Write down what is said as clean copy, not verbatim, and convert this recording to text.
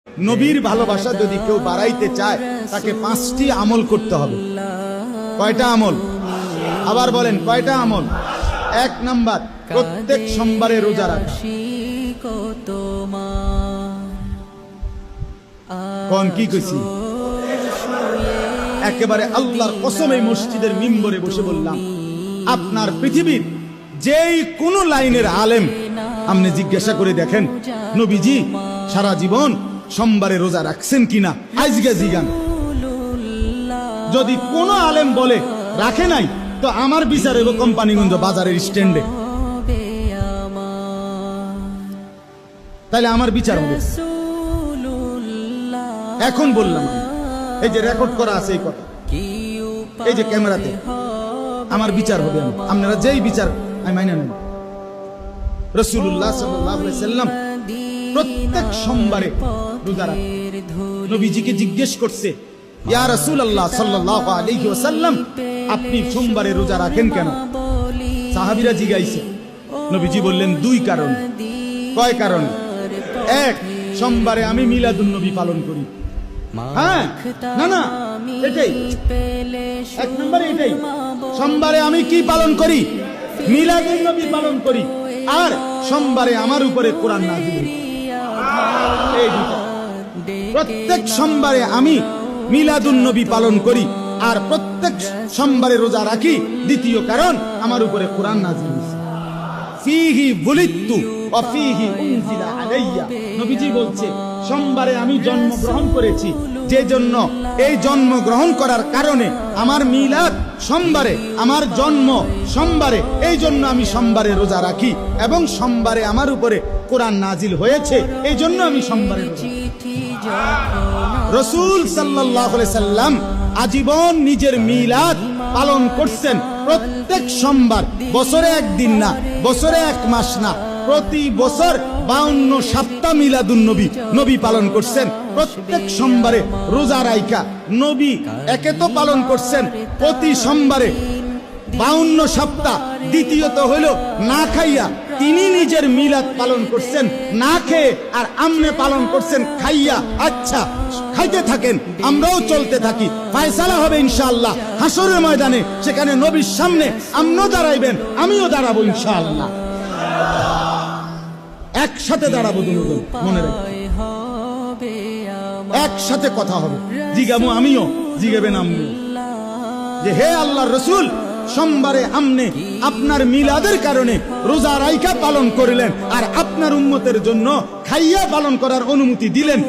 নবীর ভালোবাসা যদি কেউ বাড়াইতে চায় তাকে 5টি আমল করতে হবে। কয়টা আমল? আবার বলেন কয়টা আমল? 1 নাম্বার, প্রত্যেক সোমবারে রোজা রাখা। কোন কি কইছি? একেবারে আল্লাহর কসম এই মসজিদের মিম্বরে বসে বললাম, আপনার পৃথিবীর যেই কোন লাইনের আলেম আপনি জিজ্ঞাসা করে দেখেন নবীজি সারা জীবন সোমবারে রোজা রাখছেন কিনা, আজকে জিগান। যদি কোন আলেম বলে রাখে নাই, তো আমার বিচার হইব কোম্পানিগঞ্জ বাজারের স্ট্যান্ডে, তাহলে আমার বিচার হবে। এখন বললাম, এই যে রেকর্ড করা আছে এই কথা, এই যে ক্যামেরাতে, আমার বিচার হবে। আপনারা যেই বিচার আমি মাইনা নেন। রাসূলুল্লাহ সাল্লাল্লাহু আলাইহি সাল্লাম প্রত্যেক সোমবারে রোজা রাখেন। নবীজিকে জিজ্ঞেস করছে, ইয়া রাসূলুল্লাহ সাল্লাল্লাহু আলাইহি ওয়াসাল্লাম, আপনি সোমবারে রোজা রাখেন কেন? সাহাবীরা জিজ্ঞাসা, নবীজি বললেন 2 কারণ। কয় কারণ? 1, সোমবারে আমি মিলাদুন নবী পালন করি। হ্যাঁ, না এটাই 1 নম্বরে, এটাই। সোমবারে আমি কি পালন করি? মিলাদুন নবী পালন করি। আর সোমবারে আমার উপরে কোরআন নাযিল হয়। এই দুটো। প্রত্যেক সোমবারে আমি মিলাদুন নবী পালন করি আর প্রত্যেক সোমবারে রোজা রাখি। দ্বিতীয় কারণ, আমার উপরে কোরআন নাযিল হয়েছে। ফীহি বুলিতু ওয়া ফীহি উনজিলা আলাইয়া। নবীজি বলছে, সোমবারে আমি জন্মগ্রহণ করেছি, যে জন্য এই জন্মগ্রহণ করার কারণে আমার মিলাদ সোমবারে, আমার জন্ম সোমবারে, এই জন্য আমি সোমবারে রোজা রাখি এবং সোমবারে আমার উপরে কোরআন নাজিল হয়েছে, এই জন্য আমি সোমবারে রোজা রাখি। রাসূল সাল্লাল্লাহু আলাইহি সাল্লাম আজীবন নিজের মিলাদ পালন করছেন প্রত্যেক সোমবার। বছরে 1 দিন না, বছরে 1 মাস না, প্রতি বছর 52 সপ্তাহ মিলাদুন নবী পালন করছেন। প্রত্যেক সোমবারে রোজা রাইখা নবী একে তো পালন করছেন প্রতি সোমবারে 52 সপ্তাহ, দ্বিতীয়ত হইল না খাইয়া তিনি নিজের মিলাদ পালন করছেন না খেয়ে, আর আমনে পালন করছেন খাইয়া। আচ্ছা, খাইতে থাকেন, আমরাও চলতে থাকি, ফয়সালা হবে ইনশাআল্লাহ হাসরের ময়দানে। সেখানে নবীর সামনে আপনিও দাঁড়াইবেন, আমিও দাঁড়াবো ইনশাআল্লাহ। একসাথে দাঁড়াবো, দুজন মনে রাখবেন, একসাথে কথা হবে। জিগাবো আমিও, জিগাবেন আপনিও, যে হে আল্লাহর রাসূল, সোমবারে আমনে আপনার মিলাদের কারণে রোজা রাইখা পালন করিলেন আর আপনার উম্মতের জন্য খাইয়া পালন করার অনুমতি দিলেন।